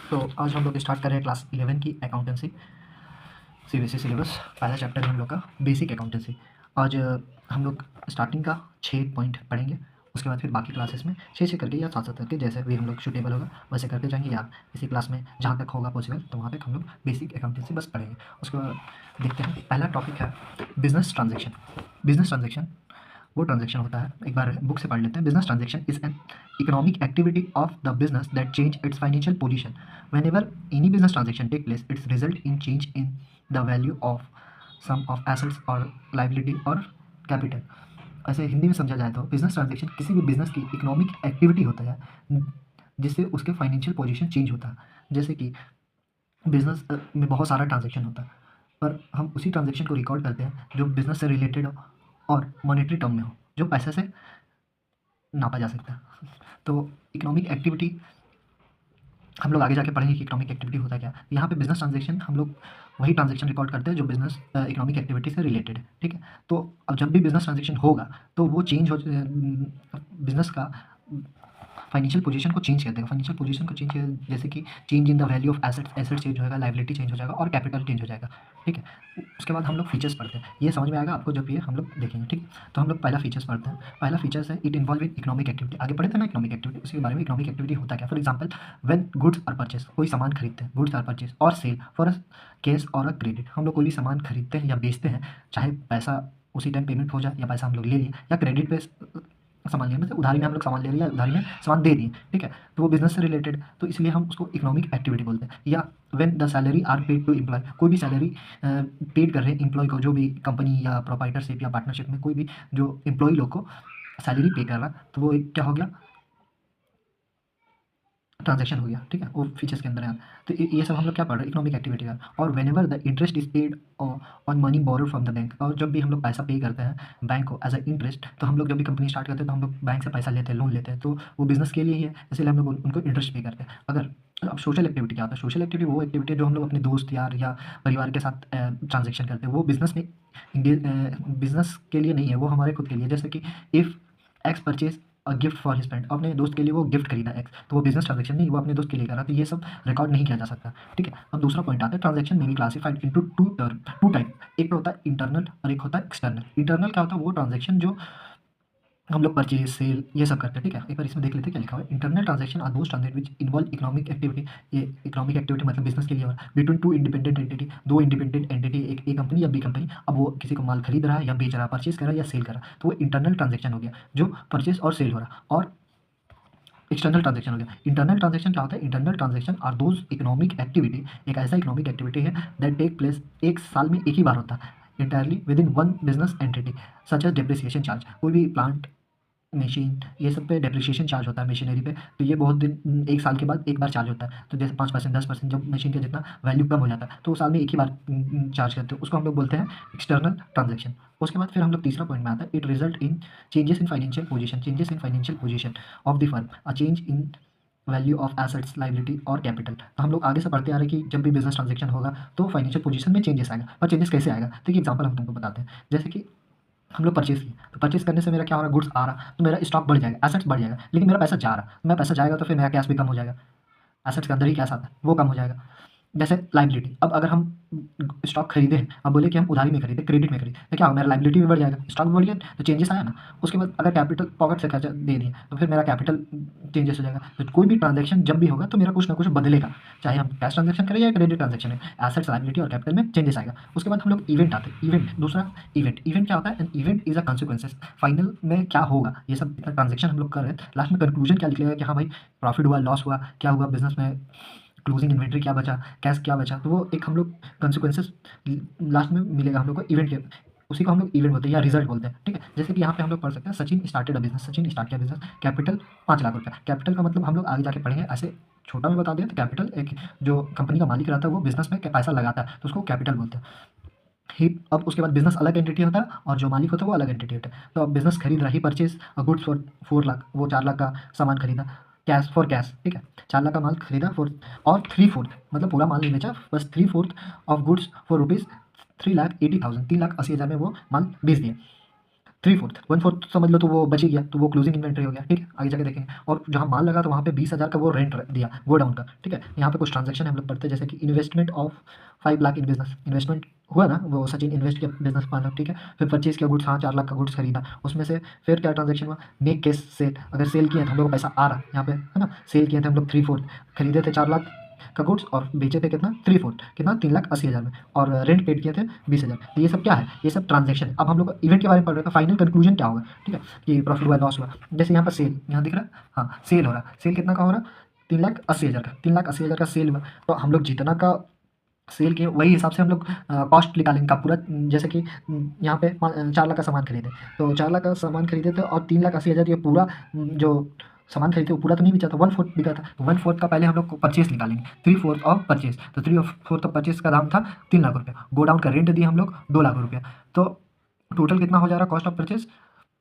तो आज हम लोग स्टार्ट कर रहे हैं क्लास 11 की अकाउंटेंसी सीबीएसई सिलेबस। पहला चैप्टर है हम लोग का बेसिक अकाउंटेंसी। आज हम लोग स्टार्टिंग का 6 पॉइंट पढ़ेंगे, उसके बाद फिर बाकी क्लासेस में 6 करके या 7 करके जैसे भी हम लोग सूटेबल होगा वैसे करके जाएंगे, या इसी क्लास में जहाँ तक होगा पॉसिबल तो वहाँ तक हम लोग बेसिक अकाउंटेंसी बस पढ़ेंगे। उसके बाद देखते हैं, पहला टॉपिक है बिजनेस ट्रांजेक्शन। बिजनेस ट्रांजेक्शन वो ट्रांजेक्शन होता है, एक बार बुक से पढ़ लेते हैं। Business transaction is an economic activity of the business that change it's financial position. Whenever any business transaction take place, its result in change in the value of sum of assets or liability or capital। ऐसे हिंदी में समझा जाए तो business transaction किसी भी business की economic activity होता है जिससे उसके फाइनेंशियल पोजीशन चेंज होता है। जैसे कि बिजनेस में बहुत सारा ट्रांजेक्शन होता है, पर हम उसी ट्रांजेक्शन को रिकॉर्ड करते हैं जो बिजनेस से रिलेटेड हो और मॉनेटरी टर्म में हो, जो पैसे से नापा जा सकता है। तो इकोनॉमिक एक्टिविटी हम लोग आगे जाके पढ़ेंगे कि इकोनॉमिक एक्टिविटी होता है क्या। यहाँ पे बिजनेस ट्रांजेक्शन हम लोग वही ट्रांजेक्शन रिकॉर्ड करते हैं जो बिजनेस इकोनॉमिक एक्टिविटी से रिलेटेड है, ठीक है। तो अब जब भी बिजनेस ट्रांजेक्शन होगा तो वो चेंज हो, बिजनेस का फाइनेंशियल पोजीशन को चेंज कर देगा। फाइनेंशियल पोजीशन को चेंज कर, जैसे कि change in the value of assets, asset change होगा, लाइबिलिटी चेंज हो जाएगा और कैपिटल चेंज हो जाएगा, ठीक है। उसके बाद हम लोग फीचर्स पढ़ते हैं, ये समझ में आएगा आपको जब ये हम लोग देखेंगे, ठीक है। तो हम लोग पहला फीचर्स पढ़ते हैं। पहला फीचर्स है it involve in economic activity. आगे पढ़े थे ना इकोनॉमिक एक्टिविटी, उसके बारे में इकोनॉमिक एक्टिविटी होता क्या। For example when goods are purchase, कोई सामान खरीदते हैं, गुड्स आर परचेस और सेल फॉर कैश और अ क्रेडिट। हम लोग कोई भी सामान खरीदते हैं या बेचते हैं, चाहे पैसा उसी टाइम पेमेंट हो जाए या पैसा हम लोग ले लिए या क्रेडिट पे सामान लिया, मतलब उधारी में हम लोग सामान ले रहे हैं या उधारी में सामान दे दिए, ठीक है। तो वो बिजनेस से रिलेटेड, तो इसलिए हम उसको इकोनॉमिक एक्टिविटी बोलते हैं। या when the salary are paid to employ, कोई भी सैलरी पेड कर रहे हैं एम्प्लॉय को, जो भी कंपनी या प्रोप्राइटरशिप या पार्टनरशिप में कोई भी जो एम्प्लॉय लोग को सैलरी पे कर रहा है, तो वो एक क्या हो गया, ट्रांजेक्शन हो गया, ठीक है। वो फीचर्स के अंदर है। तो ये सब हम लोग क्या पढ़ रहे हैं, इकोनॉमिक एक्टिविटी का। और when ever the interest is paid on money borrowed from the bank, और जब भी हम लोग पैसा पे करते हैं बैंक को एज अ इंटरेस्ट, तो हम लोग जब भी कंपनी स्टार्ट करते हैं तो हम लोग बैंक से पैसा लेते हैं, लोन लेते हैं, तो वो बिजनेस के लिए ही है, इसलिए हम लोग उनको इंटरेस्ट पे करते हैं। अगर अब सोशल एक्टिविटी क्या होता है, सोशल एक्टिविटी वो एक्टिविटी है जो हम लोग अपने दोस्त यार या परिवार के साथ ट्रांजेक्शन करते हैं, वो बिजनेस में बिजनेस के लिए नहीं है, वो हमारे खुद के लिए। जैसे कि if x purchase a gift for his friend, अपने दोस्त के लिए वो गिफ्ट खरीदा एक्स, तो वो बिजनेस ट्रांजेक्शन नहीं, वो अपने दोस्त के लिए करा, तो ये सब रिकॉर्ड नहीं किया जा सकता, ठीक है। अब दूसरा पॉइंट आता है, ट्रांजेक्शन में be classified into two type. एक तो होता है इंटरनल और एक होता है एक्सटर्नल। इंटरनल क्या होता है, वो ट्रांजेक्शन जो हम लोग परचेज सेल ये सब करते हैं, ठीक है। एक बार इसमें देख लेते हैं क्या लिखा हुआ है। Internal transaction are those transaction which involve economic activity. ये इकोनॉमिक एक्टिविटी मतलब बिजनेस के लिए और बिटवीन टू इंडिपेंडेंट एंटिटी, दो इंडिपेंडेंट एंटिटी, एक ए कंपनी या बी कंपनी, अब वो किसी को माल खरीद रहा है या बेच रहा है, परचेज कर रहा है या सेल कर रहा है, तो वो इंटरनल ट्रांजेक्शन हो गया जो परचेज और सेल हो रहा है। और एक्सटर्नल ट्रांजेक्शन हो गया। इंटरनल ट्रांजेक्शन क्या होता है, internal transaction are those economic activity, एक ऐसा इकोनॉमिक एक्टिविटी है दैट टेक प्लेस, एक साल में एक ही बार होता है, entirely within one business entity, such as depreciation charge. कोई भी प्लांट मशीन ये सब पे डेप्रिसिएशन चार्ज होता है मशीनरी पे, तो ये बहुत दिन एक साल के बाद एक बार चार्ज होता है। तो जैसे 5% 10% जब मशीन का जितना वैल्यू कम हो जाता है तो साल में एक ही बार चार्ज करते हैं, उसको हम लोग बोलते हैं एक्सटर्नल ट्रांजेक्शन। उसके बाद फिर हम लोग तीसरा पॉइंट में आता है, it result in changes in financial position, changes in financial position of the firm, a change in value of assets, liability और कैपिटल। तो हम लोग आगे से पढ़ते आ रहे हैं कि जब भी बिजनेस ट्रांजेक्शन होगा तो फाइनेंशियल पोजीशन में चेंजेस आएगा। पर चेंजेस कैसे आएगा, तो एक एग्जांपल हम तुमको बताते हैं। जैसे कि हम लोग परचेज़ किए, तो परचेज़ करने से मेरा क्या हो रहा है, गुड्स आ रहा, तो मेरा स्टॉक बढ़ जाएगा, एसेट्स बढ़ जाएगा, लेकिन मेरा पैसा जा रहा, मेरा पैसा जाएगा तो फिर मेरा कैश भी कम हो जाएगा, एसेट्स के अंदर ही कैश आता है वो कम हो जाएगा। जैसे लाइबिलिटी, अब अगर हम स्टॉक खरीदे हैं, अब बोले कि हम उधारी में खरीदे, क्रेडिट में खरीदे, तो क्या होगा, मेरा लाइबिलिटी भी बढ़ जाएगा, स्टॉक भी बढ़ गया, तो चेंजेस आया ना। उसके बाद अगर कैपिटल पॉकेट से खर्चा दे दिए तो फिर मेरा कैपिटल चेंजेस हो जाएगा। तो कोई भी ट्रांजेक्शन जब भी होगा तो मेरा कुछ ना कुछ बदलेगा, चाहे हम कैश ट्रांजेक्शन करें या क्रेडिट ट्रांजेक्शन है, एसेट्स, लाइबिलिटी और कैपिटल में चेंजेस आएगा। उसके बाद हम लोग इवेंट आते हैं। इवेंट दूसरा, इवेंट क्या होता है, event is a consequences, final में क्या होगा, ये सब ट्रांजेक्शन हम लोग कर रहे हैं, लास्ट में कंक्लूजन क्या निकलेगा कि हाँ भाई प्रॉफिट हुआ, लॉस हुआ, क्या हुआ बिजनेस में, क्लोजिंग इन्वेंट्री क्या बचा, कैश क्या बचा, तो वो एक हम लोग कंसिक्वेंसेस लास्ट में मिलेगा हम लोग को इवेंट के, उसी को हम लोग इवेंट बोलते हैं या रिजल्ट बोलते हैं, ठीक है। जैसे कि यहाँ पे हम लोग पढ़ सकते हैं, Sachin started a business, Sachin start किया बिजनेस, कैपिटल 5 लाख रुपया। कैपिटल का मतलब हम लोग आगे जाके पढ़ेंगे, ऐसे छोटा में बता दें तो कैपिटल एक जो कंपनी का मालिक रहता है वो बिजनेस में पैसा लगाता है तो उसको कैपिटल बोलते हैं ही। अब उसके बाद बिजनेस अलग एंटिटी होता है और जो मालिक होता है वो अलग एंटिटी होता है। तो अब बिजनेस खरीद रहा ही, परचेज गुड्स फॉर 4 लाख, वो 4 लाख का सामान खरीदा, कैश फॉर कैश, ठीक है, 4 लाख का माल खरीदा फॉर, और 3/4 मतलब पूरा माल नहीं बेचा, बस 3/4 ऑफ गुड्स फॉर रुपीज़ 3,80,000, 3,80,000 में वो माल बेच दिया। 3/4 1/4 समझ लो, तो वो बच ही गया, तो वो क्लोजिंग इन्वेंट्री हो गया, ठीक है, आगे जाके देखेंगे। और जहाँ माल लगा तो वहाँ पे 20,000 का वो रेंट दिया गोडाउन का, ठीक है। यहाँ पे कुछ ट्रांजेक्शन हम लोग पढ़ते हैं, जैसे कि investment of 5 lakh in business, investment हुआ ना, वो सचिन इन्वेस्ट किया बिजनेस पार्टनर, ठीक है। फिर परचेज किया गुड्स, हाँ 4 लाख का गुड्स खरीदा, उसमें से फिर क्या ट्रांजेक्शन हुआ, मेक केस सेल, अगर सेल किए तो हम लोग को पैसा आ रहा है यहाँ पे, है ना। सेल किए थे हम लोग 3/4, खरीदे थे 4 लाख का गुड्स और बेचे थे कितना 3/4, कितना 3,80,000 में, और रेंट पेड किए थे 20,000। तो ये सब क्या है, ये सब ट्रांजेक्शन है। अब हम लोग इवेंट के बारे में पढ़ रहे हैं, तो फाइनल कंक्लूजन क्या होगा, ठीक है, कि प्रॉफिट हुआ लॉस हुआ। जैसे यहाँ पर सेल, यहाँ दिख रहा है, हाँ सेल हो रहा है, सेल कितना का हो रहा है, 3,80,000 का, 3,80,000 का सेल हुआ। तो हम लोग जितना का सेल किए वही हिसाब से हम लोग कॉस्ट निकालेंगे का पूरा, जैसे कि यहाँ पे 4 लाख का सामान खरीदे, तो 4 लाख का सामान खरीदे थे और 3,80,000 ये पूरा जो सामान खरीदे वो पूरा तो नहीं बिका था, 1/4 बिका था, तो 1/4 का पहले हम लोग परचेस निकालेंगे, 3/4 ऑफ परचेस, तो 3/4 ऑफ परचेस का दाम था 3 लाख रुपया, गोडाउन का रेंट दिया हम लोग 2 लाख रुपया, तो टोटल कितना हो जा रहा है कॉस्ट ऑफ परचेस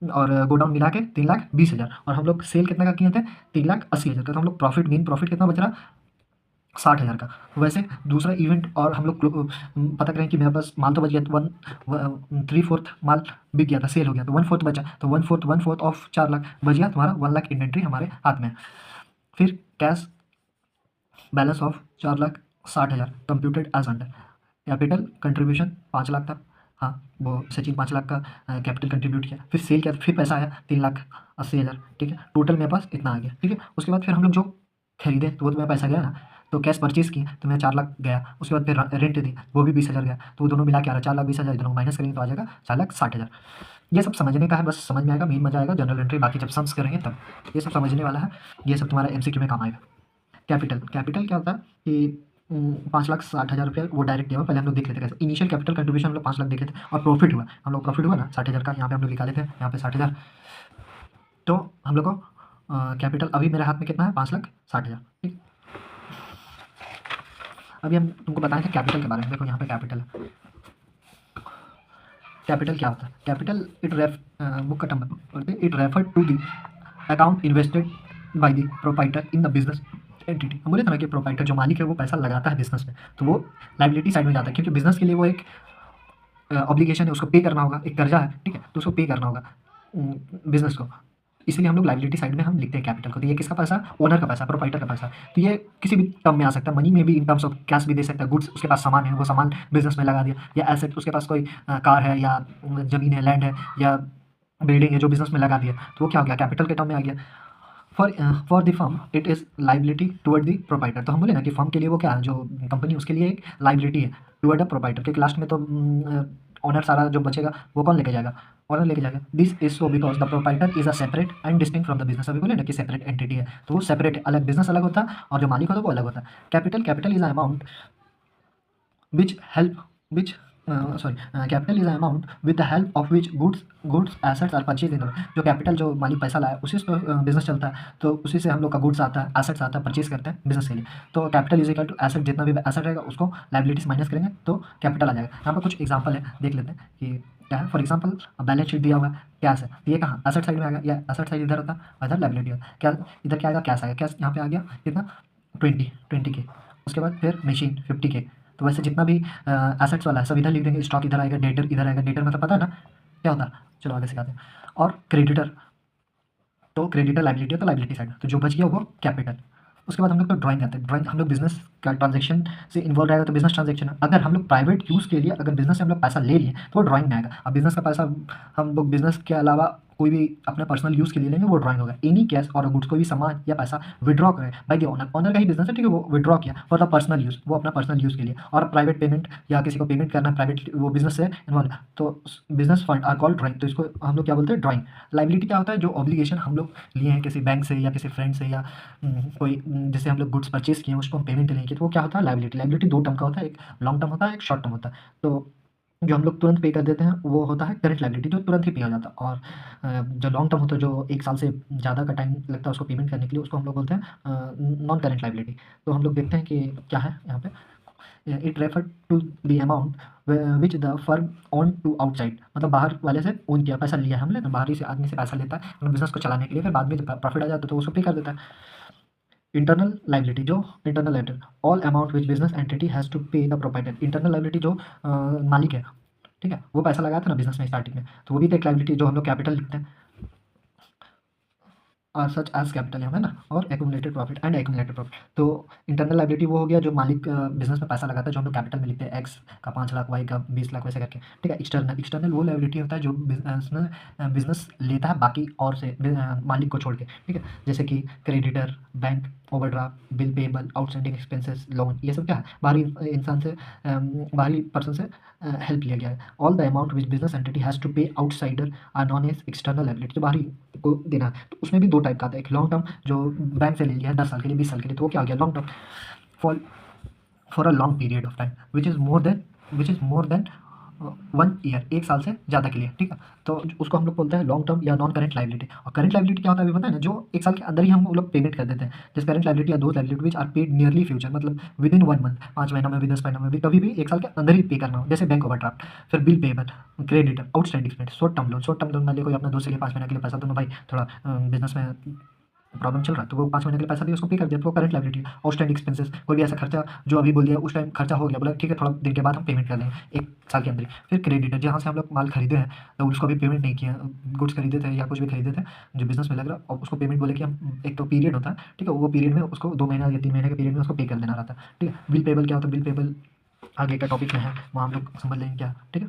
और गोडाउन मिला के 3,20,000, और हम लोग सेल कितना का किए थे 3,80,000 का, तो हम लोग प्रॉफिट मेन प्रॉफिट कितना बच रहा 60,000 का। वैसे दूसरा इवेंट और हम लोग पता करें कि मेरे पास माल तो बच गया, तो 3/4 माल बिक गया था, सेल हो गया, तो 1/4 बचा, तो 1/4 ऑफ 4 लाख बच गया, तुम्हारा 1 लाख इन्वेंट्री हमारे हाथ में। फिर cash balance of 4,60,000 computed as under, capital contribution 5 lakh था, हाँ वो सचिन 5 लाख का कैपिटल कंट्रीब्यूट किया, फिर सेल किया, फिर पैसा आया 3,80,000, ठीक है, टोटल मेरे पास इतना आ गया, ठीक है। उसके बाद फिर हम लोग जो खरीदे तो वो तो मेरा पैसा गया ना, तो कैश परचेज किए तो मेरा 4 लाख गया, उसके बाद फिर रेंट दी वो भी 20,000 गया, तो वो दोनों मिला के आ रहा है 4,20,000, दोनों माइनस करेंगे तो आ जाएगा 4,60,000। ये सब समझने का है, बस समझ में आएगा, मेन मजा आएगा जनरल एंट्री, बाकी जब सम्स करेंगे तब ये सब समझने वाला है, ये सब तुम्हारा एमसीक्यू में काम आएगा। कैपिटल, कैपिटल क्या होता है कि 5,60,000 रुपया वो डायरेक्ट दिया हुआ, पहले हम लोग देख लेते हैं कैसे। इनिशियल कैपिटल कंट्रीब्यूशन हम लोग 5 लाख देखे थे, और प्रॉफिट हुआ हम लोग, प्रॉफिट हुआ ना 60,000 का, यहाँ पे हम लोग निकाले थे, यहाँ पे 60,000, तो हम लोग को कैपिटल अभी मेरे हाथ में कितना है 5,60,000, ठीक। अभी हम तुमको बताएंगे कैपिटल के बारे में, देखो यहाँ पे कैपिटल है। कैपिटल क्या होता है, कैपिटल बुक का टर्म बोलते हैं, it refer to the account invested by the proprietor in the business entity. हम बोले थे ना कि प्रोपाइटर जो मालिक है वो पैसा लगाता है बिजनेस में, तो वो लाइबिलिटी साइड में जाता है, क्योंकि बिजनेस के लिए वो एक ऑब्लिगेशन है, उसको पे करना होगा, एक कर्जा है, ठीक है, तो उसको पे करना होगा बिजनेस को, इसलिए हम लोग लाइबिलिटी साइड में हम लिखते हैं कैपिटल को। तो ये किसका पैसा, ओनर का पैसा, प्रोपाइटर का पैसा, तो ये किसी भी टर्म में आ सकता है, मनी में भी, इन टर्म्स ऑफ कैश भी दे सकता है, गुड्स उसके पास सामान है वो सामान बिजनेस में लगा दिया, या एसेट उसके पास कोई कार है या जमीन है, लैंड है या बिल्डिंग है जो बिजनेस में लगा दिया, तो वो क्या हो गया कैपिटल के टर्म में आ गया। For the firm it is liability toward the proprietor, तो हम बोले ना कि फर्म के लिए वो क्या है, जो कंपनी उसके लिए एक लाइबिलिटी है टुवर्ड द प्रोपाइटर, क्योंकि लास्ट में तो ऑनर सारा जो बचेगा वो कौन लेके जाएगा, ऑनर लेके जाएगा। This is so because the proprietor is a separate and distinct from the business, अभी बोले ना कि सेपरेट एंटिटी है, तो वो सेपरेट अलग, बिजनेस अलग होता है और जो मालिक होता है वो अलग होता है। Capital is a amount which help which capital is an amount with the help of which goods assets are purchased in the, जो कैपिटल जो मालिक पैसा लाया उसी से बिजनेस चलता है, तो उसी से हम लोग का गुड्स आता है, एसेट्स आता है, परचेज करते हैं बिजनेस के लिए। तो capital is equal to asset, जितना भी एसेट रहेगा उसको लाइबिलिटीज माइनस करेंगे तो कैपिटल आ जाएगा। यहाँ पर कुछ एग्जांपल है, देख लेते हैं कि क्या है। फॉर एग्जांपल बैलेंस शीट दिया हुआ है, कैश है, ये कहाँ एसेट साइड में आ गया, या एसेट साइड इधर होता है, इधर लाइबिलिटी होता है, क्या इधर क्या आएगा, कैश आएगा, कैश यहाँ पे आ गया कितना 20 के, उसके बाद फिर मशीन 50 के, तो वैसे जितना भी एसेट्स वाला है सब इधर लिख देंगे, स्टॉक इधर आएगा, डेटर इधर आएगा, डेटर मतलब पता है ना क्या होता है, चलो आगे सिखाते हैं। और क्रेडिटर, तो क्रेडिटर लाइबिलिटी है, तो लाइबिलिटी साइड, तो जो बच गया वो कैपिटल। उसके बाद हम लोग तो ड्राइंग करते हैं, ड्राइंग हम लोग बिजनेस का ट्रांजेक्शन से इन्वॉल्व रहेगा तो बिजनेस ट्रांजेक्शन है। अगर हम लोग प्राइवेट यूज़ के लिए अगर बिजनेस से हम लोग पैसा ले लिए तो वो ड्राइंग में आएगा। अब बिजनेस का पैसा हम लोग बिजनेस के अलावा कोई भी अपने पर्सनल यूज़ के लिए लेंगे वो ड्राइंग होगा। एनी कैश और गुड्स, कोई भी सामान या पैसा विड्रॉ करें बाय द ओनर, ऑनर का ही बिजनेस है, ठीक है, वो विड्रॉ किया फॉर द पर्सनल यूज़, वो अपना पर्सनल यूज़ के लिए, और प्राइवेट पेमेंट या किसी को पेमेंट करना है प्राइवेट, वो बिजनेस से इन्वॉल्व, तो business fund are called drawing, तो इसको हम लोग क्या बोलते हैं ड्राइंग। लाइबिलिटी क्या होता है, जो ऑब्लिगेशन हम लोग लिए हैं किसी बैंक से या किसी फ्रेंड से या कोई जैसे हम लोग गुड्स परचेज किए हैं उसको हम पेमेंट लेंगे, तो वो क्या होता है लाइबिलिटी। लाइबिलिटी दो टर्म का होता है, एक लॉन्ग टर्म होता है, एक शॉर्ट टर्म होता है। तो जो हम लोग तुरंत पे कर देते हैं वो होता है करंट लाइबिलिटी, जो तुरंत ही पे हो जाता है, और जो लॉन्ग टर्म होता है जो 1 साल से ज़्यादा का टाइम लगता है उसको पेमेंट करने के लिए, उसको हम लोग बोलते हैं नॉन करंट लाइबिलिटी। तो हम लोग देखते हैं कि क्या है यहाँ पे, it refer to the amount which the firm on to outside, मतलब बाहर वाले से ओन किया, पैसा लिया हमने ना, बाहरी से आदमी से पैसा लेता है मतलब बिजनेस को चलाने के लिए, फिर बाद में जब प्रॉफिट आ जाता है तो उसको पे कर देता है। इंटरनल लाइबिलिटी, जो internal liability, all amount which business entity has to pay the proprietor, internal liability जो मालिक है, ठीक है, वो पैसा लगाया था ना बिजनेस में स्टार्टिंग में, तो वो भी तो एक लाइबिलिटी जो हम लोग कैपिटल लिखते हैं, और सच एज कैपिटल है ना, और accumulated profit and accumulated profit. तो इंटरनल लाइबिलिटी वो हो गया जो मालिक बिजनेस में पैसा लगाता है, जो हम लोग कैपिटल में लिखते हैं, एक्स का 5 लाख, वाई का 20 लाख, वैसे करके। ठीक है, एक्सटर्नल, एक्सटर्नल वो लाइबिलिटी होता है जो बिजनेस लेता है बाकी और से मालिक को छोड़ के। ठीक है, जैसे कि creditor, bank, overdraft, bill payable, outstanding expenses, loan, ये सब क्या है, बाहरी इंसान से बाहरी पर्सन से हेल्प लिया गया है। All the amount which business entity has to pay outsider are known as external liability, जो बाहरी को देना है। तो उसमें भी दो टाइप का आता है, एक लॉन्ग टर्म जो बैंक से ले लिया है 10 साल के लिए, 20 साल के लिए, तो वो क्या हो गया long term, for for a long period of time which is more than 1 year, 1 साल से ज़्यादा के लिए। ठीक है, तो उसको हम लोग बोलते हैं लॉन्ग टर्म या नॉन करेंट लाइबिलिटी। और करेंट लाइबिलिटी क्या होता है अभी पता है ना, जो 1 साल के अंदर ही हम लोग पेमेंट कर देते हैं। जैसे करेंट लाइबिलिटी या दो liability which are paid nearly future, मतलब विद इन 1 मंथ, 5 महीना में भी, 10 महीना में भी, कभी भी 1 साल के अंदर ही पे करना हो, जैसे बैंक ओवरड्राफ्ट। फिर bill payable, creditor, outstanding expense, short term loan, मान लिया कोई अपना दोस्त के लिए 5 महीने के लिए पैसा, दोनों भाई थोड़ा बिजनेस में प्रॉब्लम चल रहा है, तो वो 5 महीने के लिए पैसा दिया, उसको पे कर दिया, तो वो करंट लायबिलिटी है। आउटस्टैंडिंग एक्सपेंसेस, कोई भी ऐसा खर्चा जो अभी बोल दिया उस टाइम खर्चा हो गया, बोला ठीक है थोड़ा दिन के बाद हम पेमेंट कर देंगे 1 साल के अंदर ही। फिर क्रेडिटर, जहाँ से हम लोग माल खरीदे हैं तो उसको अभी पेमेंट नहीं किया, गुड्स खरीदे थे या कुछ भी खरीदे थे जो बिजनेस में लग रहा, और उसको पेमेंट बोले कि हम, एक तो पीरियड होता है, ठीक है, वो पीरियड में उसको 2 महीना या 3 महीने के पीरियड में उसको पे कर देना रहता है। ठीक है, बिल पेबल क्या होता है, बिल पेबल आगे का टॉपिक में है, वहाँ हम लोग समझ लेंगे क्या। ठीक है।